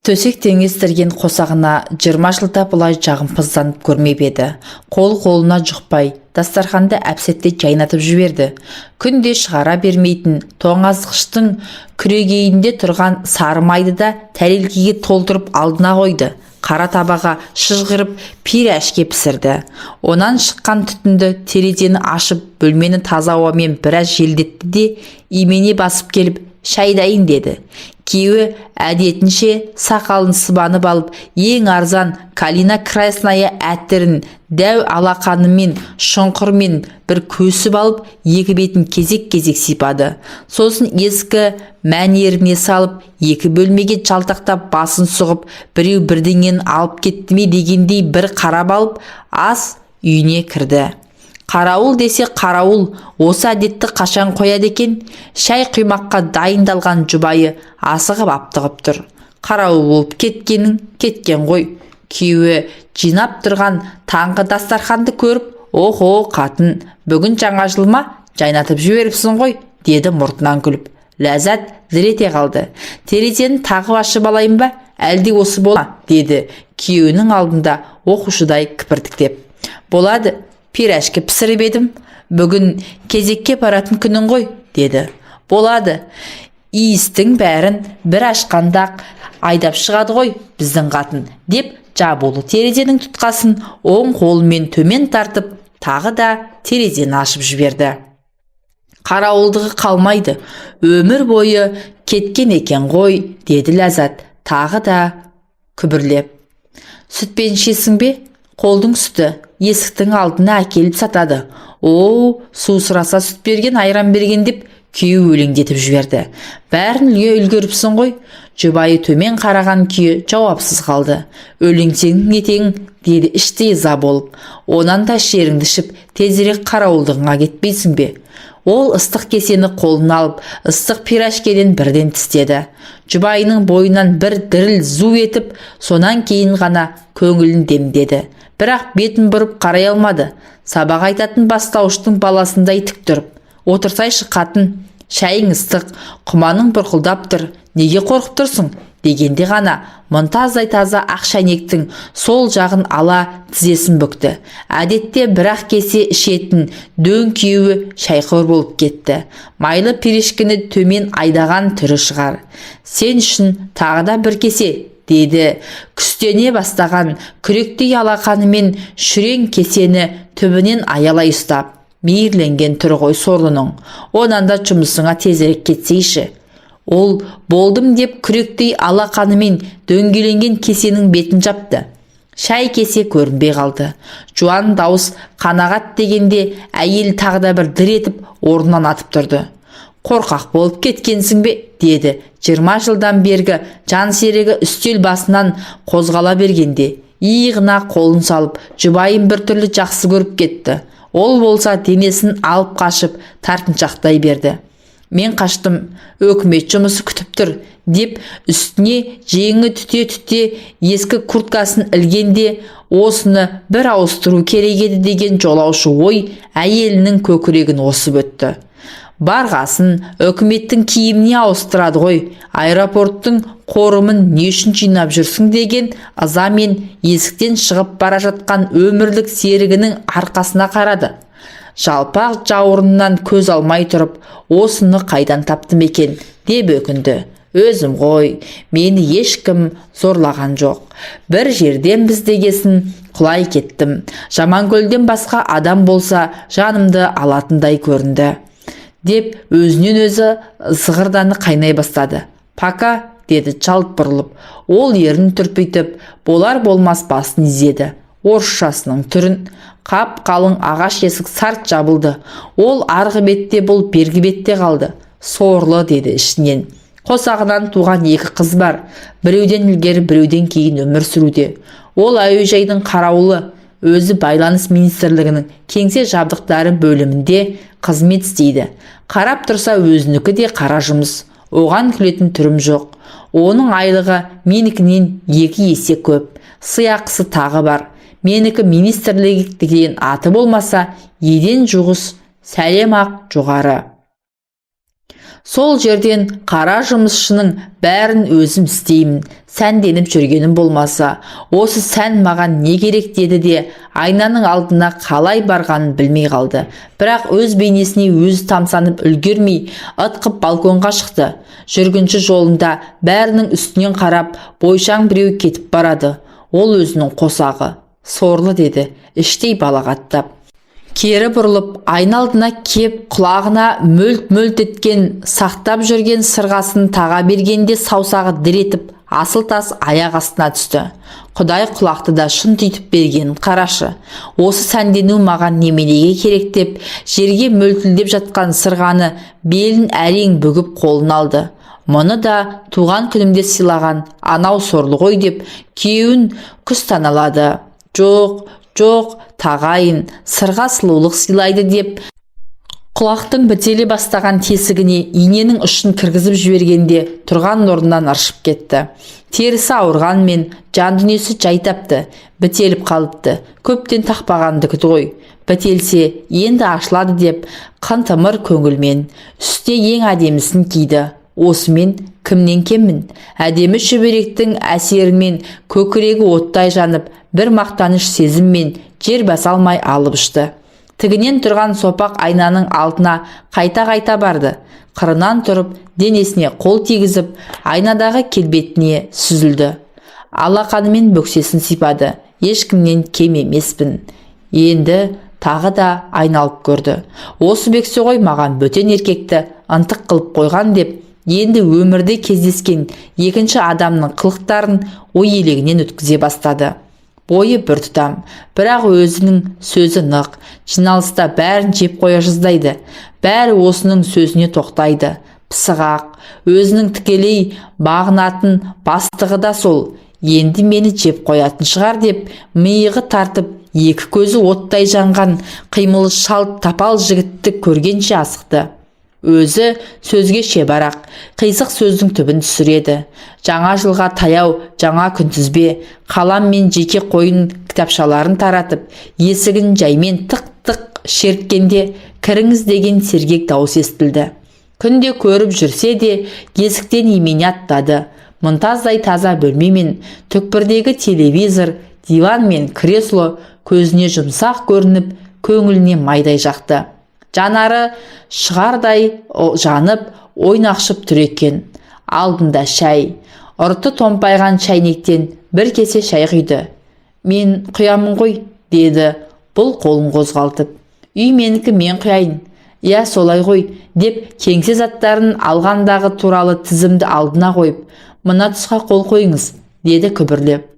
Төсек теңестірген қосағына 20 жылда бұлай жағымпызданып көрмеп еді. Қолына жұқпай, дастарханды әпсетте жайнатып жіберді. Күнде шығара бермейтін тоңазғыштың күрегейінде тұрған сары майды да тәрелкеге толтырып алдына қойды. Қара табаға шыжғырып пирәшке пісірді. Онан шыққан түтінді терезені ашып, бөлмені таза ауамен біраз желдетті де, имене басып келіп, шай дайын деді. Күйеуі әдетінше сақалын сыбанып алып, ең арзан калина красная әтірін дәу алақанымен шұңқырмен бір көсіп алып, екі бетін кезек-кезек сипады. Сосын ескі мәнеріне салып, екі бөлмеге жалтақтап басын сұғып, біреу бірдеңені алып кетті ме дегендей бір қарап алып, ас үйіне кірді. Қарауыл десе қарауыл, осы әдетті қашан қояды екен? Шай құймаққа дайындалған жұбайы асығып аптығып тұр. Қарауыл болып кеткен ғой. Күйеуі жинап тұрған таңғы дастарханды көріп, «Охо, қатын, бүгін жаңа жыл ма? Жайнатып жіберіпсің ғой», деді мұртынан күліп. Ләззат дір ете қалды. «Терезені тағы ашып алайын ба? Әлде осы бола?» деді күйеуінің алдында оқушыдай кіпіртіктеп. «Болады. Пирәшке пісіріп едім. Бүгін кезекке баратын күнің ғой», деді. «Болады. Иістің бәрін бір ашқанда айдап шығады ғой біздің қатын», деп жабулы терезенің тұтқасын оң қолымен төмен тартып, тағы да терезені ашып жіберді. «Қарауылдығы қалмайды. Өмір бойы кеткен екен ғой», деді Ләззат, тағы да күбірлеп. «Сүтпен ішесің бе? Қолдың сүті есіктің алдына әкеліп сатады. О, су сұраса сүт берген, айран берген», деп күйеуі өлеңдетіп жіберді. «Бәрін үлгеріпсің ғой». Жұбайы төмен қараған күйі жауапсыз қалды. «Өлеңсең етең», деді іштей ыза болып. «Онан да шеріңді ішіп, тезірек қарауылдығыңа кетпейсің бе?» Ол ыстық кесені қолына алып, ыстық пирәшкеден бірден тістеді. Жұбайының бойынан бір діріл зу етіп, сонан кейін ғана көңілін демдеді. Бірақ бетін бұрып қарай алмады. Сабақ айтатын бастауыштың баласындай тік тұрып, «Отырсайшы қатын, шайың ыстық, құманың бұрқылдап тұр, неге қорқып тұрсың?» дегенде ғана мұнтаздай таза ақ шәйнектің сол жағын ала тізесін бүкті. Әдетте бір-ақ кесе ішетін дөң күйеуі шайқор болып кетті. Майлы пирешкені төмен айдаған түрі шығар. «Сен үшін тағы да бір кесе», деді. Күстене бастаған күректей алақанымен шүрең кесені түбінен аялай ұстап. «Мейірленген түрі ғой сорлының. Онан да жұмысыңа тезірек кетсейші». Ол «болдым» деп күректей алақанымен дөңгеленген кесенің бетін жапты. Шай кесе көрінбей қалды. Жуан дауыс қанағат дегенде әйел тағы да бір дір етіп орнынан атып тұрды. «Қорқақ болып кеткенсің бе?» деді. 20 жылдан бергі жан серігі үстел басынан қозғала бергенде. Иығына қолын салып, жұбайын бір түрлі жақсы көріп кетті. Ол болса денесін алып қашып тартыншақтай берді. «Мен қаштым, өкімет жұмысы күтіп тұр», деп үстіне жеңі түте-түте ескі курткасын ілгенде, осыны бір ауыстыру керек еді деген жолаушы ой әйелінің көкірегін осып өтті. «Барғасын өкіметтің киіміне ауыстырады ғой, аэропорттың қорымын не үшін жинап жүрсің?» деген ызамен есіктен шығып бара жатқан өмірлік серігінің арқасына қарады. Жалпақ жауырыннан көз алмай тұрып, «Осыны қайдан таптым екен?» деп өкінді. «Өзім ғой, мені ешкім зорлаған жоқ. Бір жерден біздегесін құлай кеттім. Жаманкөлден басқа адам болса жанымды алатындай көрінді», деп өзінен өзі зығырданы қайнай бастады. «Пака», деді жалт бұрылып. Ол ерін түрпейтіп, болар-болмас басын изеді. Орысшасының түрін. Қап қалың ағаш есік сарт жабылды. Ол арғы бетте, бұл бергі бетте қалды. «Сорлы», деді ішінен. «Қосағынан туған екі қыз бар. Біреуден ілгері, біреуден кейін өмір сүруде. Ол әуежайдың қарауылы, өзі байланыс министрлігінің кеңсе жабдықтары бөлімінде қызмет істейді. Қарап тұрса өзінікі де қара жұмыс. Оған күлетін түрім жоқ. Оның айлығы менікінен 2 есе көп. Сыйақысы тағы бар. Менікі министрлік деген аты болмаса, еден жуғыс, сәлем ақ жоғары». Сол жерден қара жұмысшының бәрін өзім істеймін, сәнденіп жүргенім болмаса, осы сән маған не керек деді де, айнаның алдына қалай барғанын білмей қалды. Бірақ өз бейнесіне өзі тамсанып үлгермей, ытқып балконға шықты. Жүргінші жолында бәрінің үстінен қарап, бойшаң біреу кетіп барады. Ол өзінің қосағы. Сорлы деді, іштей балағаттап. Кері бұрылып, айналдына кеп, құлағына мөлт-мөлт еткен, сақтап жүрген сырғасын таға бергенде саусағы дір етіп, асыл тас аяқ астына түсті. Құдай құлақты да шын түйтіп бергенін қарашы. Осы сәндену маған неменеге керек деп, жерге мөлтілдеп жатқан сырғаны белін әрең бүгіп қолын алды. Мұны да туған күнімде сыйлаған анау сорлы ғой деп, күйеуін күстаналады. Жоқ, тағайын, сырға сұлулық сыйлайды деп, құлақтың бітеле бастаған тесігіне иненің ұшын кіргізіп жібергенде тұрған орнынан ыршып кетті. Терісі ауырғанмен жан дүниесі жайтапты, бітеліп қалыпты. Көптен тақпағандығы ғой. Бітелсе енді ашылады деп, қантымыр көңілмен үсте ең әдемісін киді. Осымен кімнен кеммін? Әдемі шүберектің әсерімен көкірегі оттай жанып, бір мақтаныш сезіммен жер баса алмай алып ұшты. Тігінен тұрған сопақ айнаның алдына қайта-қайта барды. Қырынан тұрып, денесіне қол тигізіп, айнадағы келбетіне сүзілді. Алақанымен бөксесін сипады. Ешкімнен кем емеспін. Енді тағы да айналып көрді. Осы бексе ғой маған бөтен еркекті ынтық қылып қойған деп, енді өмірде кездескен екінші адамның қылықтарын ой елегінен өткізе бастады. Бойы бір тұтам, бірақ өзінің сөзі нық, жиналыста бәрін жеп қоя жаздайды. Бәрі осының сөзіне тоқтайды. Пысығақ, өзінің тікелей бағынатын бастығы да сол. Енді мені жеп қоятын шығар деп, миығы тартып, екі көзі оттай жанған қимылы шалт тапал жігітті көргенше асықты. Өзі сөзге шебарақ, қисық сөздің түбін түсіреді. Жаңа жылға таяу, жаңа күнтізбе, қалам мен жеке қойын кітапшаларын таратып, есігін жаймен тық-тық шерткенде кіріңіз деген сергек дауыс естілді. Күнде көріп жүрсе де, есіктен имене аттады. Мұнтаздай таза бөлмемен, түкпірдегі телевизор, диван мен кресло көзіне жұмсақ көрініп, көңіліне майдай жақты. Жанары шығардай жанып, ойнақшып тұр екен. Алдында шай. Ұрты томпайған шайнектен бір кесе шай құйды. Мен құямын ғой, деді бұл қолын қозғалтып. Үй менікі, мен құяйын. Я солай ғой, деп кеңсе заттарын алғандағы туралы тізімді алдына қойып, мына тұсқа қол қойыңыз, деді күбірлеп.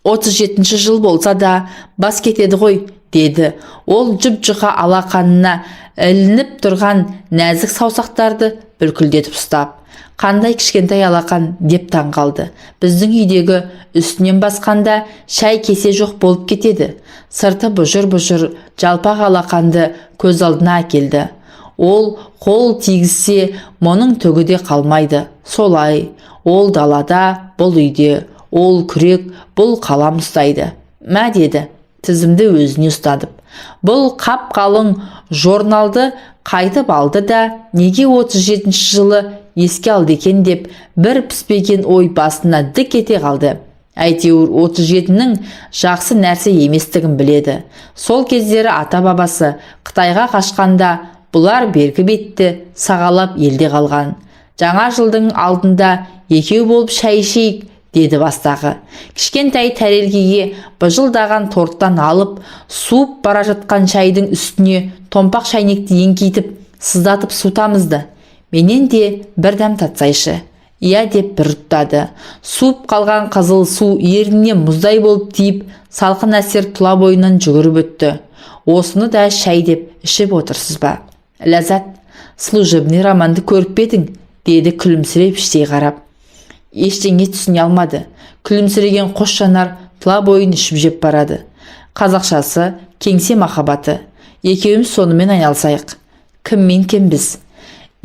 37 жыл болса да бас кетеді ғой, деді. Ол жұп-жұқа алақанына ілініп тұрған нәзік саусақтарды бүлкілдетіп ұстап. Қандай кішкентай алақан деп таң қалды. Біздің үйдегі үстінен басқанда шай кесе жоқ болып кетеді. Сырты бұжыр-бұжыр жалпақ алақанды көз алдына әкелді. Ол қол тигізсе, мұның түгі де қалмайды. Солай, ол далада, бұл үйде, ол күрек, бұл қалам ұстайды. Мә, деді, тізімді өзіне ұстадып. Бұл қап қалың журналды қайтып алды да, неге 37 жылы еске алды екен деп, бір піспеген ой басына дік ете қалды. Әйтеуір 37-нің жақсы нәрсе еместігін біледі. Сол кездері ата-бабасы Қытайға қашқанда, бұлар бергі бетті сағалап елде қалған. Жаңа жылдың алдында екеу болып шай ішейік, деді бастағы. Кішкентай тәрелгеге бұжылдаған торттан алып, суып бара жатқан шайдың үстіне томпақ шайнекті еңкейтіп, сыздатып сутамызды. Менен де бір дәм татсайшы. Иә, деп бір ұттады. Суып қалған қызыл су ерініне мұздай болып тиіп, салқын әсер тұла бойынан жүгіріп өтті. Осыны да шай деп ішіп отырсыз ба? Ләззат, служебный романды көріп бедің, деді күлімсіреп іштей қарап. Ештеңе түсіне алмады. Күлімсіреген қос жанар тұла бойын ішіп жеп барады. Қазақшасы кеңсе махаббаты. Екеуміз сонымен айналсайық. Кіммен кембіз?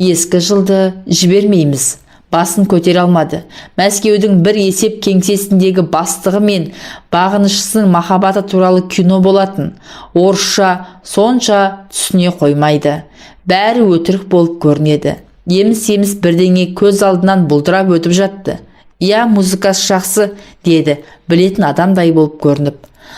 Ескі жылды жібермейміз. Басын көтер алмады. Мәскеудің бір есеп кеңсесіндегі бастығы мен бағынышысының махаббаты туралы кино болатын. Орысша сонша түсіне қоймайды. Бәрі өтірік болып көрінеді. Еміс-еміс бірдеңе көз алдынан бұлдырап өтіп жатты. «Иә, музыкасы жақсы», деді білетін адамдай болып көрініп.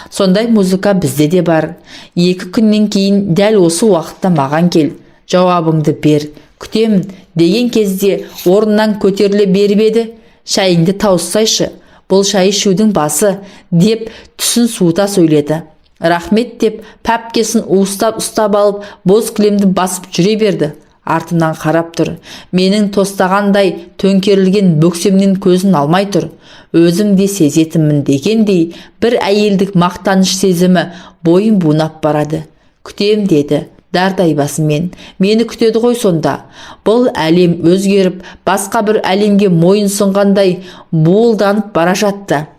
«Сондай музыка бізде де бар. 2 күннен кейін дәл осы уақытта маған кел. Жауабыңды бер. Күтемін» деген кезде орнынан көтеріле беріп еді. «Шайыңды тауыссайшы, бұл шай ішудің басы» деп түсін суыта сөйледі. «Рахмет» деп пәпкесін уыстап ұстап алып, боз кілемді басып жүре берді. Артымнан қарап тұр. Менің тостағандай төңкерілген бөксемнен көзін алмай тұр. Өзім де сезетіммін дегендей бір әйелдік мақтаныш сезімі бойын бунап барады. «Күтем» деді дардай басымен. «Мені күтеді ғой сонда». Бұл әлем өзгеріп, басқа бір әлемге мойын сұнғандай буылданып бара жатты.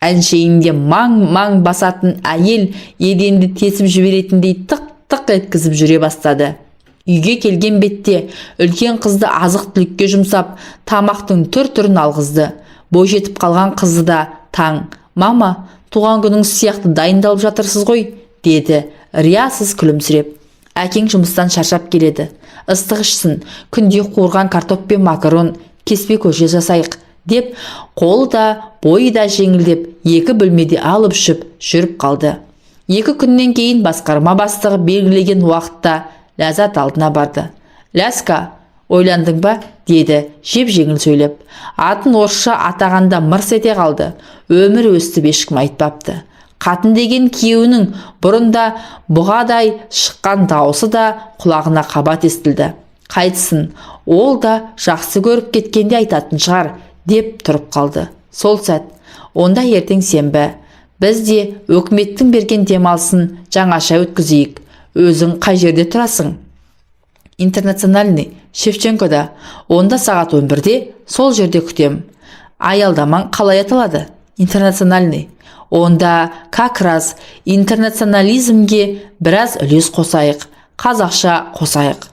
Әншейінде маң-маң басатын әйел еденді тесіп жіберетіндей тық-тық еткізіп жүре бастады. Үйге келген бетте үлкен қызды азық-түлікке жұмсап, тамақтың түр-түрін алғызды. Бойжетіп қалған қызды да таң. «Мама, туған күніңіз сияқты дайындалып жатырсыз ғой», деді риясыз күлімсіреп. «Әкең жұмыстан шаршап келеді. Ыстық ішсін, күнде қуырған картоп пен макарон, кеспе көже жасайық», деп қолы да бойы да жеңілдеп 2 бөлмеде алып жүріп қалды. 2 күннен кейін басқарма бастығы белгілеген уақытта Ләззат алдына барды. «Ляска, ойландың ба?» деді жеп-жеңіл сөйлеп. Атын орысша атағанда мырс ете қалды. Өмір өстіп ешкім айтпапты. Қатын деген күйеуінің бұрында бұғадай шыққан дауысы да құлағына қабат естілді. Қайтсын, ол да жақсы көріп кеткенде айтатын шығар, деп тұрып қалды. Сол сәт, онда ертең сенбі. Біз де өкіметтің берген демалысын жаңаша өткізейік. Өзің қай жерде тұрасың? «Интернациональный, Шевченкода. Онда сағат 11-де сол жерде күтем». «Аялдамаң қалай аталады?» «Интернациональный». «Онда как раз интернационализмге біраз үлес қосайық, қазақша қосайық».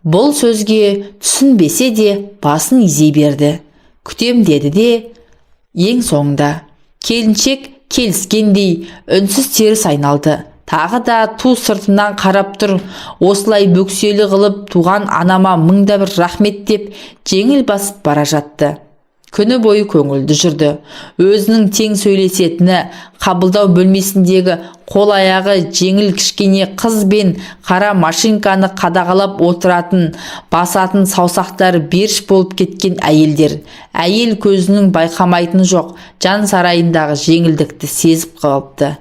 Бұл сөзге түсінбесе де басын изей берді. «Күтем» деді де ең соңында келіншек келіскендей үнсіз теріс айналды. Тағы да ту сыртынан қарап тұр. Осылай бөкселі қылып туған анама мыңда бір рахмет деп жеңіл басып бара жатты. Күні бойы көңілді жүрді. Өзінің тең сөйлесетіні, қабылдау бөлмесіндегі қол аяғы жеңіл кішкене қыз бен қара машинканы қадағалап отыратын, басатын саусақтары беріш болып кеткен әйелдер. Әйел көзінің байқамайтыны жоқ, жан сарайындағы жеңілдікті сезіп қалыпты.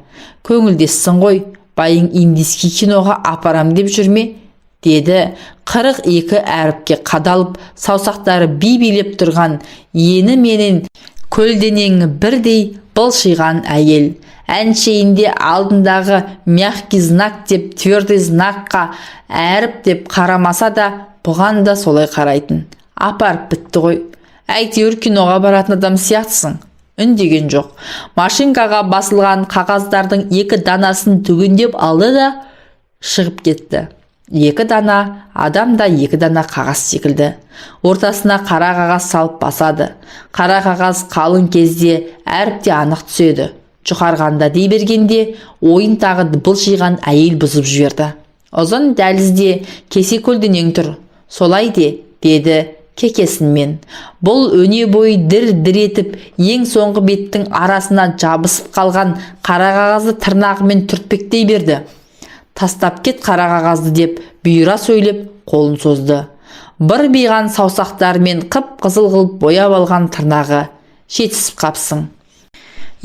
«Көңілдессің ғой, байың индийский киноға апарам деп жүрме?» деді 42 әріпке қадалып, саусақтары би-билеп тұрған ені менен көлденеңі бірдей былшиған әйел. Әншейінде алдындағы мягкий знак деп твердый знакқа әріп деп қарамаса да, бұған да солай қарайтын. «Апарып бітті ғой. Әйтеуір киноға баратын адам сияқтысың». Үндеген жоқ. Машинкаға басылған қағаздардың 2 данасын түгендеп алды да шығып кетті. 2 дана адам да 2 дана қағаз секілді. Ортасына қара қағаз салып басады. Қара қағаз қалың кезде әріпте анық түседі. Жұқарғанда дей бергенде ойын тағы былшиған әйел бұзып жіберді. «Ұзын дәлізде кесе көлденең тұр. Солай де», деді кекесінмен. Бұл өне бойы дір-дір етіп, ең соңғы беттің арасына жабысып қалған қара қағазды тырнағымен түртпектей берді. «Тастап кет қара қағазды» деп бұйыра сөйлеп қолын созды. Бір биған саусақтарымен қып-қызыл қылып бояп алған тырнағы. «Жетісіп қапсың».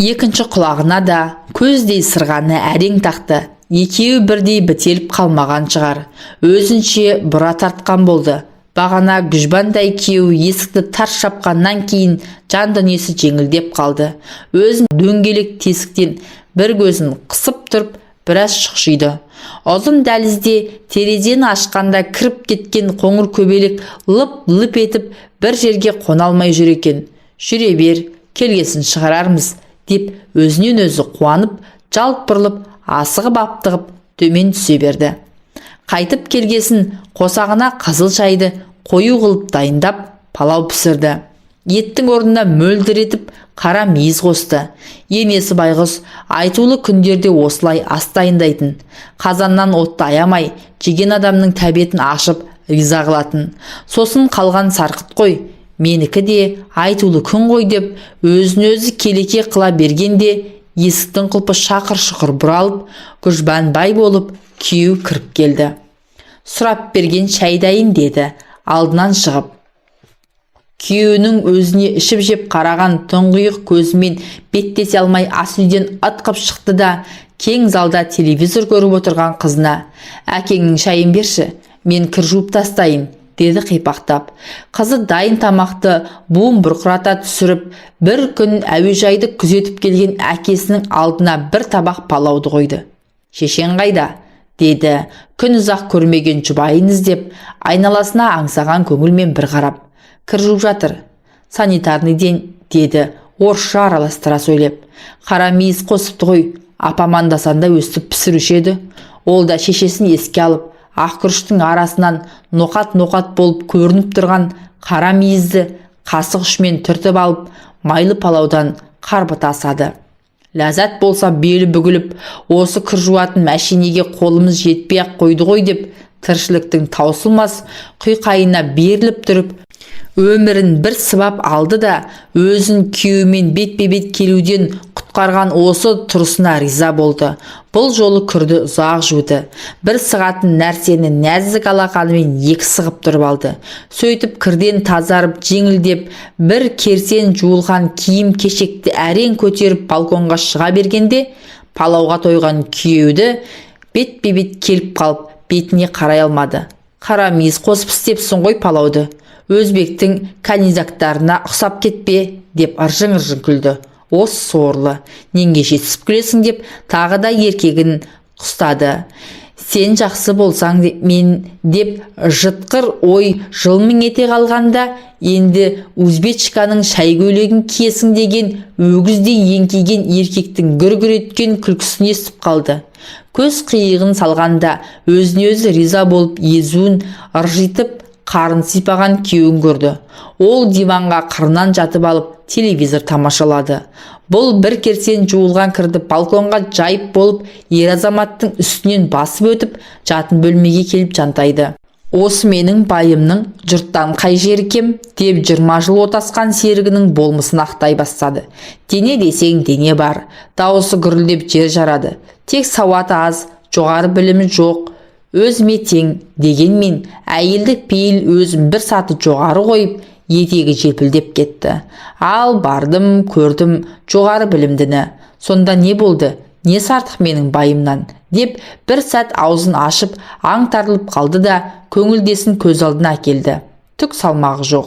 Екінші құлағына да көздей сырғаны әрең тақты. Екеуі бірдей бітеліп қалмаған шығар. Өзінше бұра тартқан болды. Бағана Гүжбандай күйеуі есікті тарс шапқаннан кейін жан дүниесі жеңілдеп қалды. Өзін дөңгелек тесіктен бір көзін қысып тұрып, біраз шұқшиды. Ұзын дәлізде терезені ашқанда кіріп кеткен қоңыр көбелек лып-лып етіп бір жерге қона алмай жүр екен. «Жүре бер, келгесін шығарармыз», деп өзінен өзі қуанып, жалт бұрылып, асығып аптығып төмен түсе берді. Қайтып келгесін қосағына қызыл шайды қою қылып дайындап, палау пісірді. Еттің орнына мөлдір етіп қара мейіз қосты. Енесі байғұс айтулы күндерде осылай ас дайындайтын. Қазаннан отты аямай, жеген адамның тәбетін ашып, риза қылатын. Сосын қалған сарқыт қой, менікі де айтулы күн ғой деп өзін өзі келеке қыла бергенде есіктің құлпы шақыр-шұқыр бұралып, күжбанбай болып күйеу кіріп келді. Сұрап берген шай дайын деді алдынан шығып. Күйеуінің өзіне ішіп жеп қараған тұңғиық көзімен беттесе алмай ас үйден атқып шықты да кең залда телевизор көріп отырған қызына: «Әкеңнің шайын берші, мен кір жуып тастайын», деді қипақтап. Қызы дайын тамақты буын бұрқырата түсіріп, бір күн әуежайды күзетіп келген әкесінің алдына бір табақ палауды қойды. «Шешең қайда?» деді күн ұзақ көрмеген жұбайын іздеп, айналасына аңсаған көңілмен бір қарап. «Кір жуып жатыр, санитарныйден», деді орысша араластыра сөйлеп. «Қара мейіз қосыпты ғой, апам анда-санда өстіп пісіруші еді». Ол да шешесін еске алып, ақ күріштің арасынан ноқат-ноқат болып көрініп тұрған қара мейізді қасық ұшымен түртіп алып, майлы палаудан қарбыта асады. Ләззат болса белі бүгіліп, осы кір жуатын мәшинеге қолымыз жетпей-ақ қойды ғой деп, тіршіліктің таусылмас құйқайына беріліп тұрып, өмірін бір сыбап алды да, өзін күйеуімен бетпе-бет келуден құтқарған осы тұрысына риза болды. Бұл жолы күрді ұзақ жуды. Бір сығатын нәрсені нәзік алақанымен екі сығып тұрып алды. Сөйтіп кірден тазарып жеңілдеп, бір керсен жуылған киім кешекті әрең көтеріп балконға шыға бергенде, палауға тойған күйеуді бетпе-бет келіп қалып, бетіне қарай алмады. «Қара мейіз қосып істепсің ғой палауды. Өзбектің канизактарына ұқсап кетпе», деп ыржың-ыржың күлді. «Осы сорлы, ненге жетісіп күлесің?» деп тағы да еркегін құстады. «Сен жақсы болсаң мен» деп жытқыр ой жылмың ете қалғанда, енді узбечканың шай көйлегін киесің деген өгіздей еңкейген еркектің гүр-гүр еткен күлкісін естіп қалды. Көз қиығын салғанда өзіне өзі риза болып езуін ыржитып қарын сипаған күйеуін көрді. Ол диванға қырынан жатып алып телевизор тамашалады. Бұл бір керсен жуылған кірді балконға жайып болып, ер азаматтың үстінен басып өтіп, жатын бөлмеге келіп жантайды. «Осы менің байымның жұрттан қай жері кем?» деп 20 жыл отасқан серігінің болмысын ақтай бастады. «Дене десең дене бар», дауысы гүрілдеп жер жарады. «Тек сауаты аз, жоғары білімі жоқ, өзіме тең», дегенмен әйелдік пейіл өзін бір саты жоғары қойып, етегі желпілдеп кетті. «Ал бардым, көрдім жоғары білімдіні. Сонда не болды? Не сартық менің байымнан?» деп бір сәт аузын ашып аңтарылып қалды да көңілдесін көз алдына әкелді. Түк салмағы жоқ.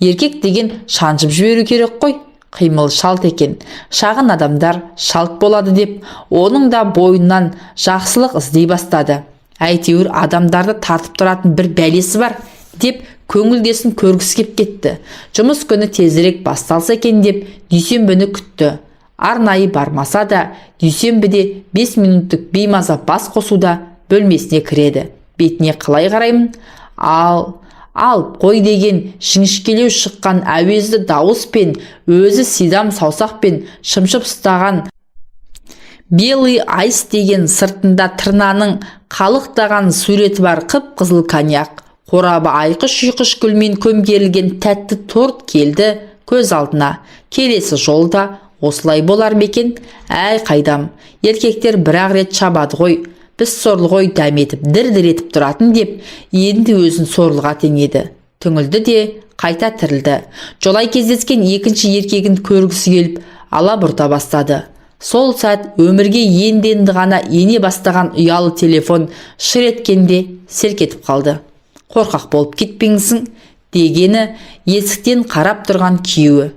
Еркек деген шаншып жіберу керек қой. Қимыл шалт екен. Шағын адамдар шалт болады деп, оның да бойынан жақсылық іздей бастады. Әйтеуір адамдарды тартып тұратын бір бәлесі бар деп көңілдесін көргісі кеп кетті. Жұмыс күні тезірек басталса екен деп дүйсенбіні күтті. Арнайы бармаса да, дүйсенбіде 5 минуттық беймаза бас қосуда бөлмесіне кіреді. Бетіне қалай қараймын? Ал қой деген жіңішкелеу шыққан әуезді дауыс пен өзі сидам саусақпен шымшып ұстаған белый айс деген сыртында тырнаның қалықтаған суреті бар қып-қызыл коньяк, қорабы айқыш-ұйқыш гүлмен көмкерілген тәтті торт келді көз алдына. Келесі жолда осылай болар мекен? Әй қайдам, еркектер бір-ақ рет шабады ғой, біз сорлы ғой дәметіп дір-дір етіп тұратын деп, енді өзін сорлыға теңеді. Түңілді де қайта тірілді. Жолай кездескен екінші еркегін көргісі келіп алабұрта бастады. Сол сәт өмірге енді ғана ене бастаған ұялы телефон шыр еткенде селк етіп қалды. «Қорқақ болып кетпеңсің» дегені есіктен қарап тұрған күйеуі.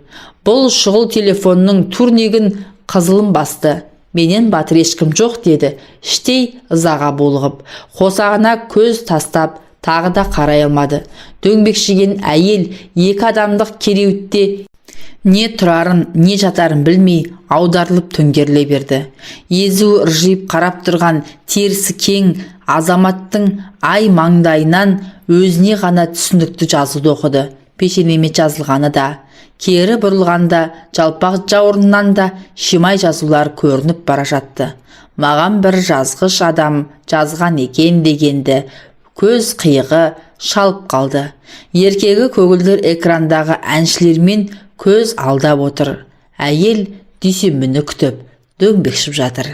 Бұл шұғыл телефонның турнигін қызылын басты. «Менен батыр ешкім жоқ» деді, іштей ызаға булығып. Қосағына көз тастап, тағы да қарай алмады. Дөңбекшіген әйел екі адамдық кереуетте не тұрарын, не жатарын білмей аударылып төңгеріле берді. Езу ыржиып қарап тұрған терісі кең азаматтың ай маңдайынан өзіне ғана түсінікті жазуды оқыды. Пешенеме жазылғаны да, кері бұрылғанда жалпақ жауырыннан да шимай жазулар көрініп бара жатты. «Маған бір жазғыш адам жазған екен» дегенді көз қиығы шалып қалды. Еркегі көгілдір экрандағы әншілермен көз алдап отыр. Әйел дүйсенбіні күтіп дөңбекшіп жатыр.